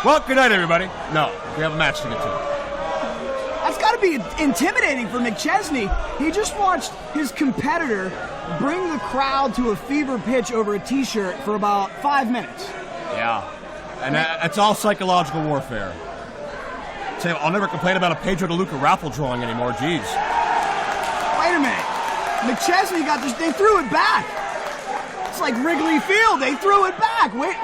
Well, good night, everybody. No, we have a match to get to. That's got to be intimidating for McChesney. He just watched his competitor bring the crowd to a fever pitch over a T-shirt for about 5 minutes. Yeah, and it's all psychological warfare. Say, I'll never complain about a Pedro DeLuca raffle drawing anymore. Jeez. Wait a minute. McChesney got this. They threw it back. It's like Wrigley Field. They threw it back. Wait.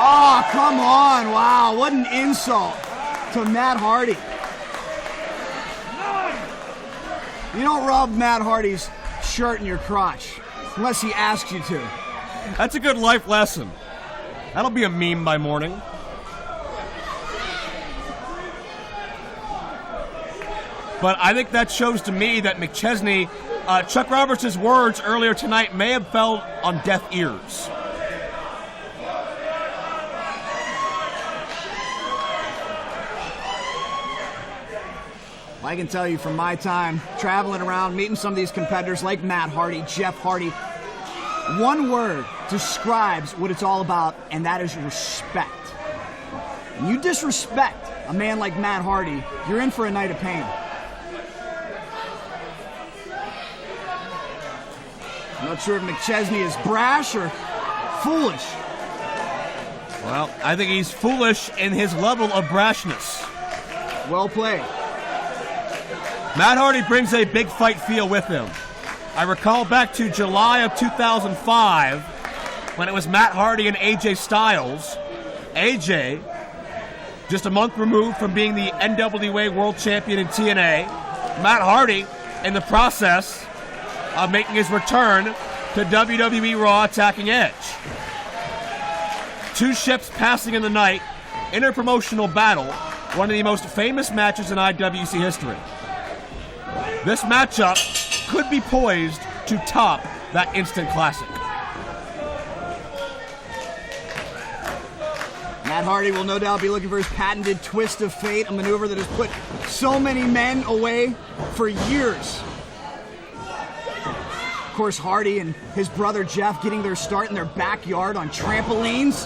Oh, come on. Wow, what an insult to Matt Hardy. You don't rub Matt Hardy's shirt in your crotch unless he asks you to. That's a good life lesson. That'll be a meme by morning. But I think that shows to me that McChesney, Chuck Roberts' words earlier tonight may have fell on deaf ears. I can tell you from my time traveling around, meeting some of these competitors like Matt Hardy, Jeff Hardy, one word describes what it's all about, and that is respect. When you disrespect a man like Matt Hardy, you're in for a night of pain. I'm not sure if McChesney is brash or foolish. Well, I think he's foolish in his level of brashness. Well played. Matt Hardy brings a big fight feel with him. I recall back to July of 2005 when it was Matt Hardy and AJ Styles. AJ, just a month removed from being the NWA World Champion in TNA. Matt Hardy, in the process of making his return to WWE Raw, attacking Edge. Two ships passing in the night, interpromotional battle, one of the most famous matches in IWC history. This matchup could be poised to top that instant classic. Matt Hardy will no doubt be looking for his patented twist of fate, a maneuver that has put so many men away for years. Of course, Hardy and his brother Jeff getting their start in their backyard on trampolines.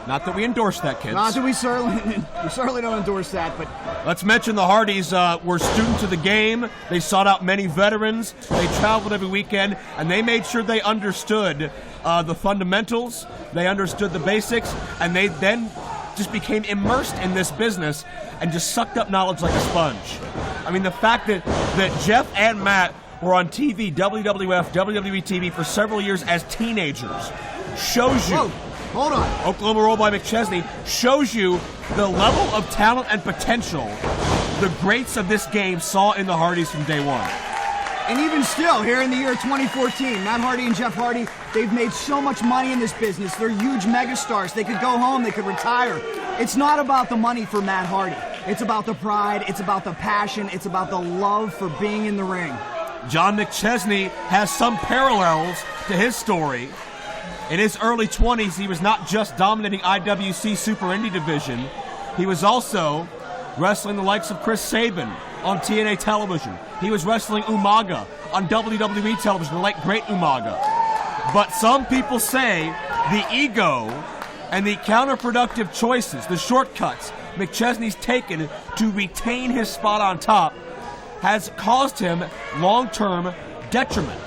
Not that we endorse that, kids. Not that we certainly don't endorse that, but... Let's mention the Hardys were students of the game. They sought out many veterans. They traveled every weekend, and they made sure they understood the fundamentals. They understood the basics, and they then just became immersed in this business and just sucked up knowledge like a sponge. I mean, the fact that Jeff and Matt were on TV, WWF, WWE TV for several years as teenagers shows you... Whoa. Hold on. Oklahoma Roll by McChesney shows you the level of talent and potential the greats of this game saw in the Hardys from day one. And even still, here in the year 2014, Matt Hardy and Jeff Hardy, they've made so much money in this business. They're huge megastars. They could go home, they could retire. It's not about the money for Matt Hardy. It's about the pride, it's about the passion, it's about the love for being in the ring. John McChesney has some parallels to his story. In his early 20s, he was not just dominating IWC Super Indie division, he was also wrestling the likes of Chris Sabin on TNA television. He was wrestling Umaga on WWE television, the late great Umaga. But some people say the ego and the counterproductive choices, the shortcuts McChesney's taken to retain his spot on top has caused him long-term detriment.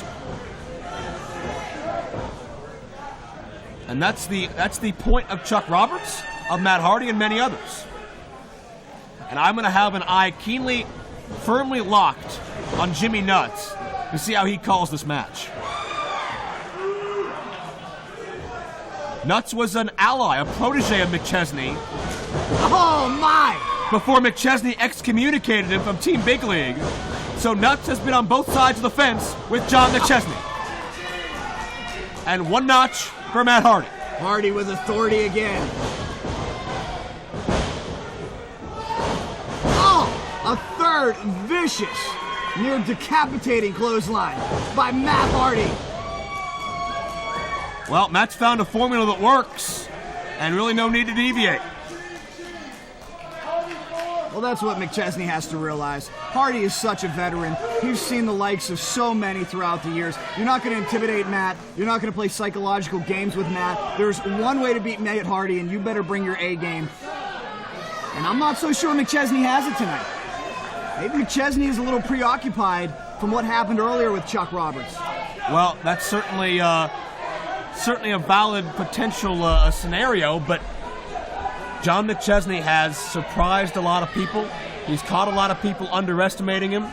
And that's the point of Chuck Roberts, of Matt Hardy, and many others. And I'm going to have an eye firmly locked on Jimmy Nuts to see how he calls this match. Nuts was an ally, a protege of McChesney. Oh my! Before McChesney excommunicated him from Team Big League. So Nuts has been on both sides of the fence with John McChesney. And one notch for Matt Hardy. Hardy with authority again. Oh, a third vicious, near decapitating clothesline by Matt Hardy. Well, Matt's found a formula that works, and really no need to deviate. Well, that's what McChesney has to realize. Hardy is such a veteran. He's seen the likes of so many throughout the years. You're not going to intimidate Matt. You're not going to play psychological games with Matt. There's one way to beat Matt Hardy, and you better bring your A game. And I'm not so sure McChesney has it tonight. Maybe McChesney is a little preoccupied from what happened earlier with Chuck Roberts. Well, that's certainly a valid potential scenario, but John McChesney has surprised a lot of people. He's caught a lot of people underestimating him.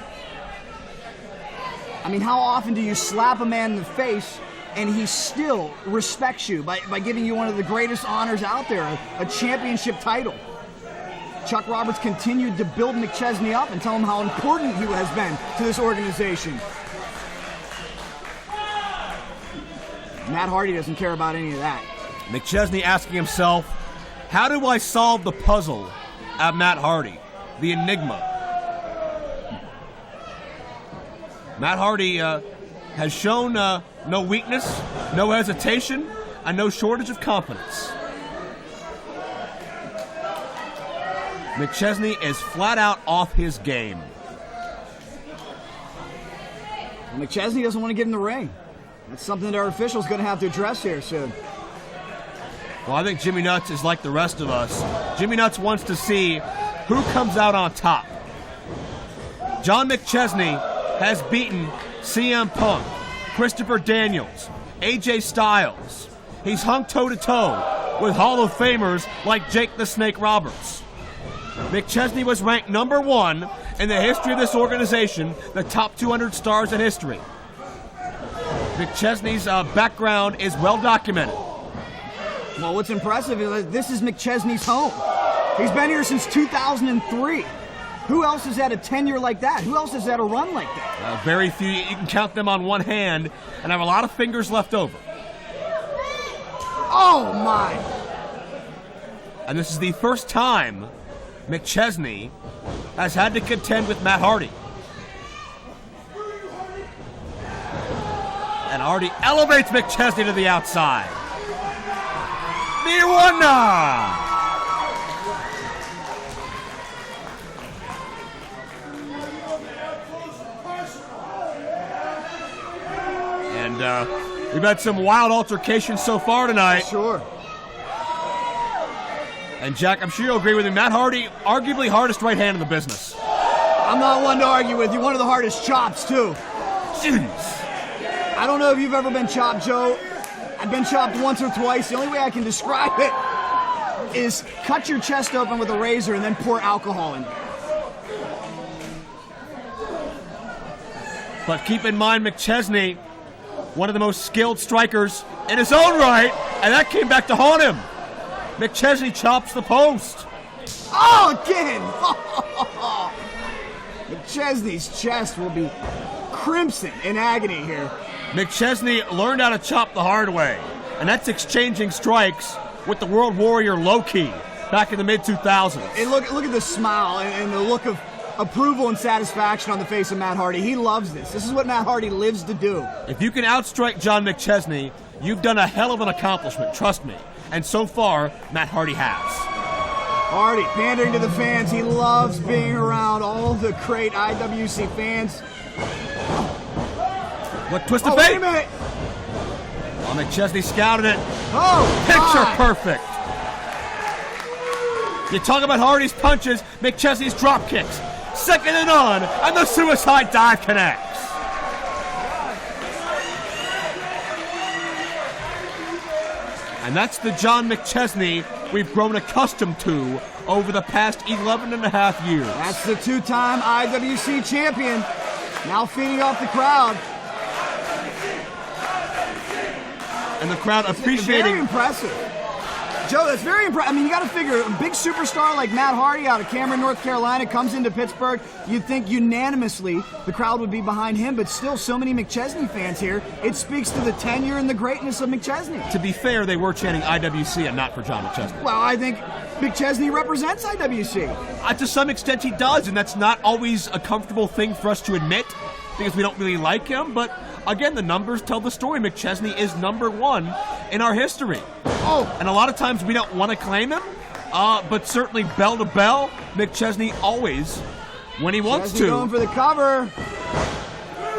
I mean, how often do you slap a man in the face and he still respects you by giving you one of the greatest honors out there, a championship title? Chuck Roberts continued to build McChesney up and tell him how important he has been to this organization. Matt Hardy doesn't care about any of that. McChesney asking himself, how do I solve the puzzle at Matt Hardy, the enigma? Matt Hardy has shown no weakness, no hesitation, and no shortage of confidence. McChesney is flat out off his game. McChesney doesn't want to get in the ring. That's something that our official's going to have to address here soon. Well, I think Jimmy Nuts is like the rest of us. Jimmy Nuts wants to see who comes out on top. John McChesney has beaten CM Punk, Christopher Daniels, AJ Styles. He's hung toe-to-toe with Hall of Famers like Jake the Snake Roberts. McChesney was ranked number 1 in the history of this organization, the top 200 stars in history. McChesney's background is well documented. Well, what's impressive is that this is McChesney's home. He's been here since 2003. Who else has had a tenure like that? Who else has had a run like that? Very few. You can count them on one hand and have a lot of fingers left over. Oh, my. And this is the first time McChesney has had to contend with Matt Hardy. And Hardy elevates McChesney to the outside. Miwana! And we've had some wild altercations so far tonight. Sure. And Jack, I'm sure you'll agree with me, Matt Hardy, arguably hardest right hand in the business. I'm not one to argue with you. One of the hardest chops, too. Jeez. I don't know if you've ever been chopped, Joe. I've been chopped once or twice. The only way I can describe it is cut your chest open with a razor and then pour alcohol in. But keep in mind, McChesney, one of the most skilled strikers in his own right, and that came back to haunt him. McChesney chops the post. Oh, again! McChesney's chest will be crimson in agony here. McChesney learned how to chop the hard way, and that's exchanging strikes with the World Warrior Low-Key back in the mid-2000s. And look at the smile and the look of approval and satisfaction on the face of Matt Hardy. He loves this. This is what Matt Hardy lives to do. If you can outstrike John McChesney, you've done a hell of an accomplishment, trust me. And so far, Matt Hardy has. Hardy, pandering to the fans. He loves being around all the great IWC fans. What twist of fate? fate? Wait a minute. Oh, McChesney scouted it. Oh, Picture God. perfect. You talk about Hardy's punches, McChesney's drop kicks. Second and on, and the suicide dive connects. And that's the John McChesney we've grown accustomed to over the past 11 and a half years. That's the two-time IWC champion. Now feeding off the crowd. And the crowd appreciating. Very impressive. Joe, that's very impressive. I mean, you got to figure, a big superstar like Matt Hardy out of Cameron, North Carolina, comes into Pittsburgh. You'd think unanimously the crowd would be behind him, but still so many McChesney fans here. It speaks to the tenure and the greatness of McChesney. To be fair, they were chanting IWC and not for John McChesney. Well, I think McChesney represents IWC. To some extent he does, and that's not always a comfortable thing for us to admit because we don't really like him, but again, the numbers tell the story. McChesney is number 1 in our history. Oh. And a lot of times we don't want to claim him, But certainly bell to bell, McChesney always, when he wants to. Going for the cover.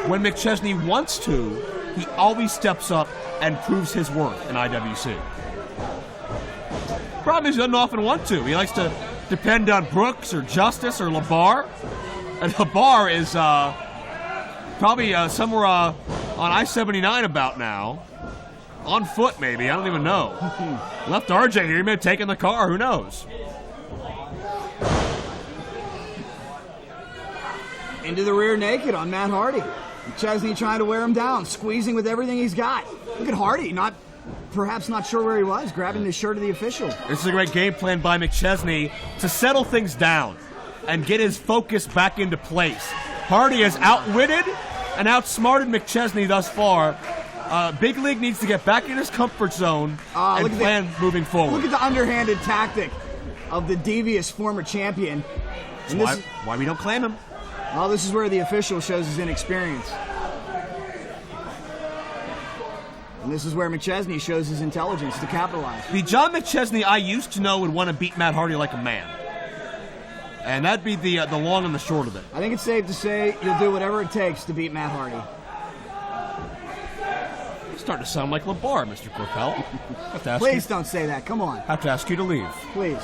When McChesney wants to, he always steps up and proves his worth in IWC. Problem is he doesn't often want to. He likes to depend on Brooks or Justice or LeBar. And LeBar is probably somewhere on I-79 about now. On foot, maybe. I don't even know. Left RJ here. He may have taken the car. Who knows? Into the rear naked on Matt Hardy. McChesney trying to wear him down, squeezing with everything he's got. Look at Hardy, perhaps not sure where he was, grabbing the shirt of the official. This is a great game plan by McChesney to settle things down and get his focus back into place. Hardy has outwitted and outsmarted McChesney thus far. Big League needs to get back in his comfort zone and plan moving forward. Look at the underhanded tactic of the devious former champion. And why we don't claim him. Well, this is where the official shows his inexperience. And this is where McChesney shows his intelligence to capitalize. The John McChesney I used to know would want to beat Matt Hardy like a man. And that'd be the long and the short of it. I think it's safe to say you'll do whatever it takes to beat Matt Hardy. Starting to sound like LeBar, Mr. Corpel. Please don't say that. Come on. Have to ask you to leave. Please.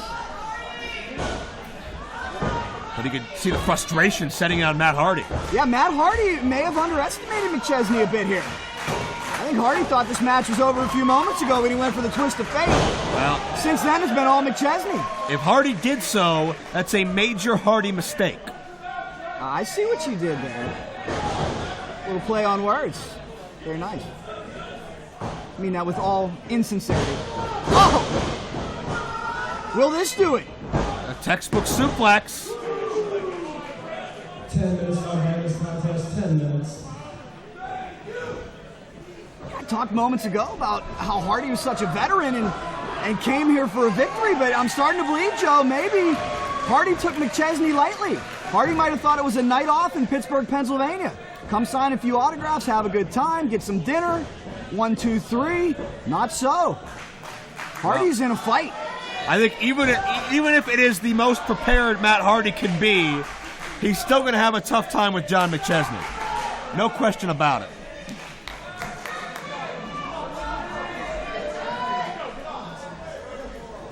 But you could see the frustration setting in on Matt Hardy. Yeah, Matt Hardy may have underestimated McChesney a bit here. I think Hardy thought this match was over a few moments ago when he went for the twist of fate. Well, since then, it's been all McChesney. If Hardy did so, that's a major Hardy mistake. I see what you did there. A little play on words. Very nice. I mean that with all insincerity. Oh! Will this do it? A textbook suplex. 10 minutes behind this contest, 10 minutes. I talked moments ago about how Hardy was such a veteran and came here for a victory, but I'm starting to believe, Joe, maybe Hardy took McChesney lightly. Hardy might have thought it was a night off in Pittsburgh, Pennsylvania. Come sign a few autographs, have a good time, get some dinner. 1, 2, 3. Not so. Hardy's in a fight. I think even if it is the most prepared Matt Hardy can be, he's still going to have a tough time with John McChesney. No question about it.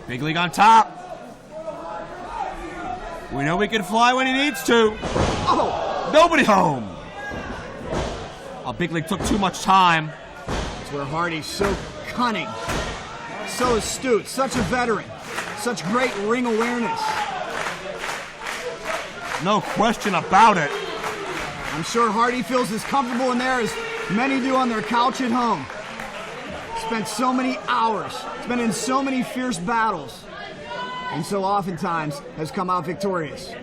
Big League on top. We know we can fly when he needs to. Oh! Nobody home. Big League took too much time. That's where Hardy's so cunning, so astute, such a veteran, such great ring awareness. No question about it. I'm sure Hardy feels as comfortable in there as many do on their couch at home. Spent so many hours, it's been in so many fierce battles, and so oftentimes has come out victorious.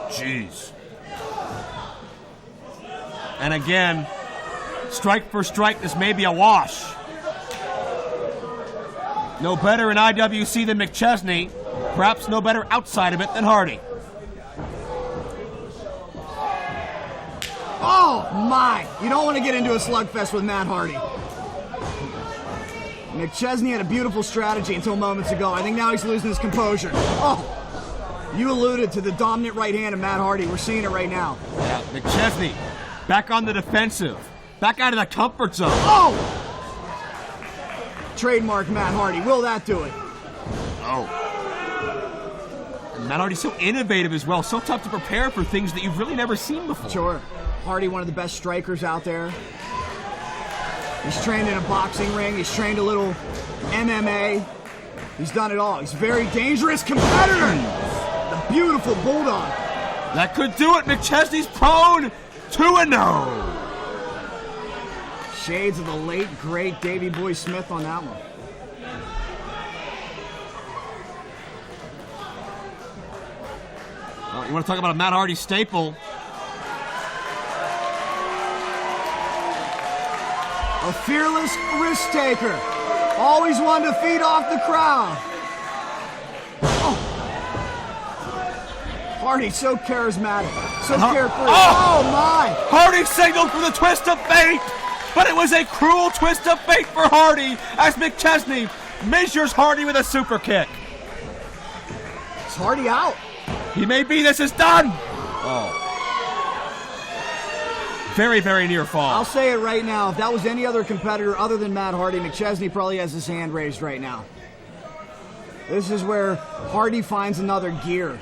Jeez. And again, strike for strike, this may be a wash. No better in IWC than McChesney. Perhaps no better outside of it than Hardy. Oh, my. You don't want to get into a slugfest with Matt Hardy. McChesney had a beautiful strategy until moments ago. I think now he's losing his composure. Oh, you alluded to the dominant right hand of Matt Hardy. We're seeing it right now. Yeah, McChesney back on the defensive. Back out of the comfort zone. Oh! Trademark Matt Hardy. Will that do it? Oh. And Matt Hardy's so innovative as well. So tough to prepare for things that you've really never seen before. Sure. Hardy, one of the best strikers out there. He's trained in a boxing ring. He's trained a little MMA. He's done it all. He's a very dangerous competitor. The beautiful bulldog. That could do it. McChesney's prone 2-0. Shades of the late, great Davey Boy Smith on that one. You want to talk about a Matt Hardy staple? A fearless risk taker. Always wanted to feed off the crowd. Oh. Hardy, so charismatic, so carefree. Oh my! Hardy signaled for the twist of fate, but it was a cruel twist of fate for Hardy as McChesney measures Hardy with a super kick. Is Hardy out? He may be. This is done. Oh. Very, very near fall. I'll say it right now. If that was any other competitor other than Matt Hardy, McChesney probably has his hand raised right now. This is where Hardy finds another gear.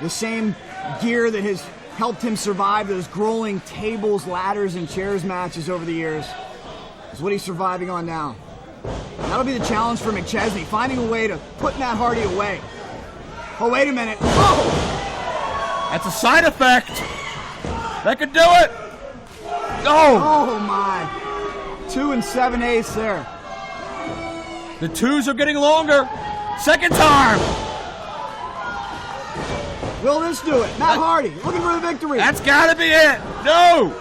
The same gear that has helped him survive those grueling tables, ladders, and chairs matches over the years is what he's surviving on now. That'll be the challenge for McChesney, finding a way to put Matt Hardy away. Oh, wait a minute. Oh! That's a side effect. That could do it. Oh, my. 2 7/8 there. The twos are getting longer. Second time. Will this do it? Matt Hardy looking for the victory. That's got to be it. No.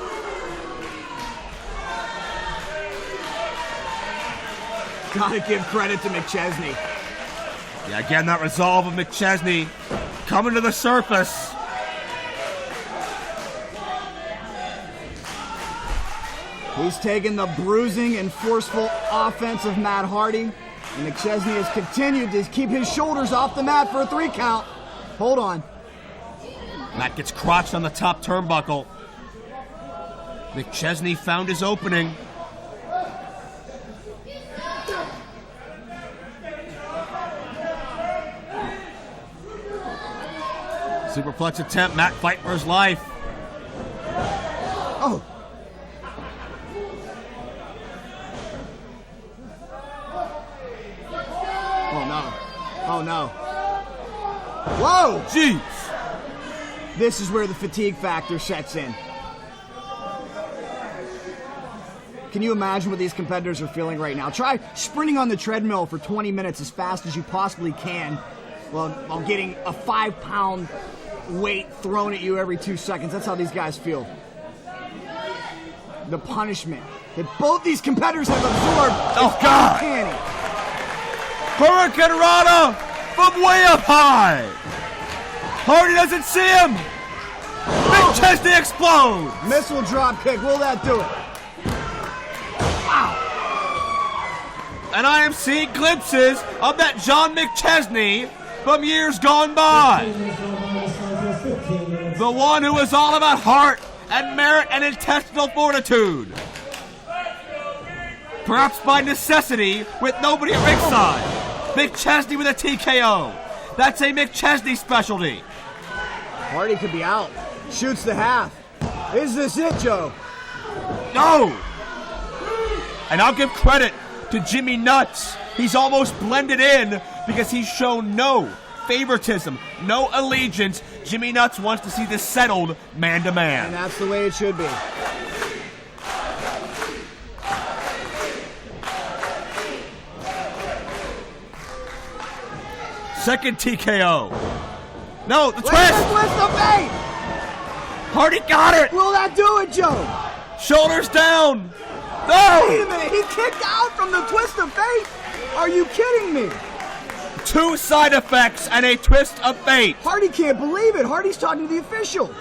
Gotta give credit to McChesney. Yeah, again, that resolve of McChesney coming to the surface. He's taken the bruising and forceful offense of Matt Hardy. And McChesney has continued to keep his shoulders off the mat for a 3 count. Hold on. Matt gets crotched on the top turnbuckle. McChesney found his opening. Superplex attempt. Matt fight for his life. Oh. Oh, no. Oh, no. Whoa! Jeez. This is where the fatigue factor sets in. Can you imagine what these competitors are feeling right now? Try sprinting on the treadmill for 20 minutes as fast as you possibly can while getting a 5-pound weight thrown at you every 2 seconds. That's how these guys feel. The punishment that both these competitors have absorbed. Oh, God. Uncanny. Hurricane Rana from way up high. Hardy doesn't see him. McChesney explodes. Missile drop kick. Will that do it? Wow. And I am seeing glimpses of that John McChesney from years gone by. The one who was all about heart and merit and intestinal fortitude. Perhaps by necessity with nobody at ringside. McChesney with a TKO. That's a McChesney specialty. Hardy could be out. Shoots the half. Is this it, Joe? No! And I'll give credit to Jimmy Nuts. He's almost blended in because he's shown no favoritism, no allegiance. Jimmy Nuts wants to see this settled man to man. And that's the way it should be. Second TKO. No, the twist! Twist of fate! Hardy got it! Will that do it, Joe? Shoulders down! Wait a No! minute, he kicked out from the twist of fate? Are you kidding me? 2 side effects and a twist of fate. Hardy can't believe it. Hardy's talking to the official. Do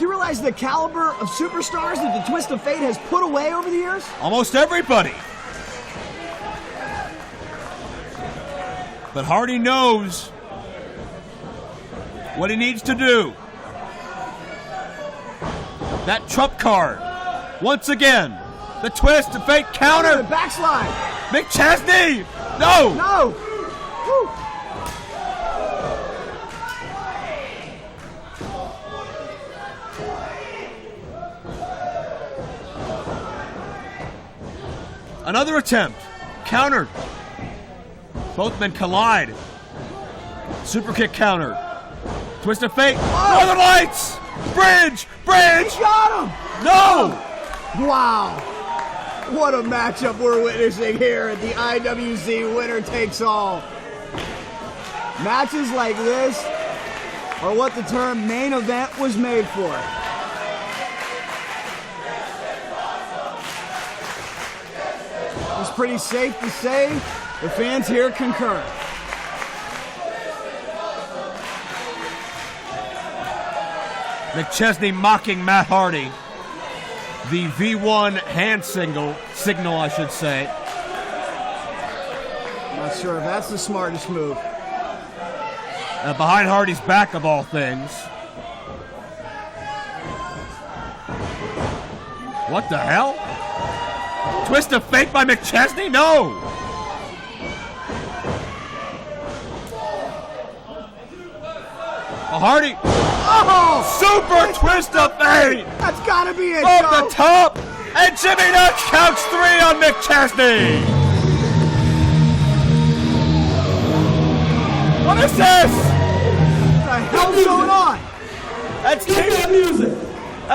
you realize the caliber of superstars that the twist of fate has put away over the years? Almost everybody. But Hardy knows what he needs to do. That trump card. Once again, the twist of fate counter. Backslide. McChesney! No! No. Woo. Another attempt. Countered. Both men collide. Super kick counter. Twist of fate. Northern Lights! Bridge! Bridge! He got him. No! Wow. What a matchup we're witnessing here at the IWC Winner Takes All. Matches like this are what the term main event was made for. It's pretty safe to say the fans here concur. McChesney mocking Matt Hardy. The V1 hand signal, I should say. Not sure if that's the smartest move. Behind Hardy's back, of all things. What the hell? Twist of fate by McChesney? No! Hardy. Oh! Super twist of fate! That's gotta be it, Off Joe. the top! And Jimmy Nuts counts 3 on McChesney! What is this? What the hell's going on? That's Get that music!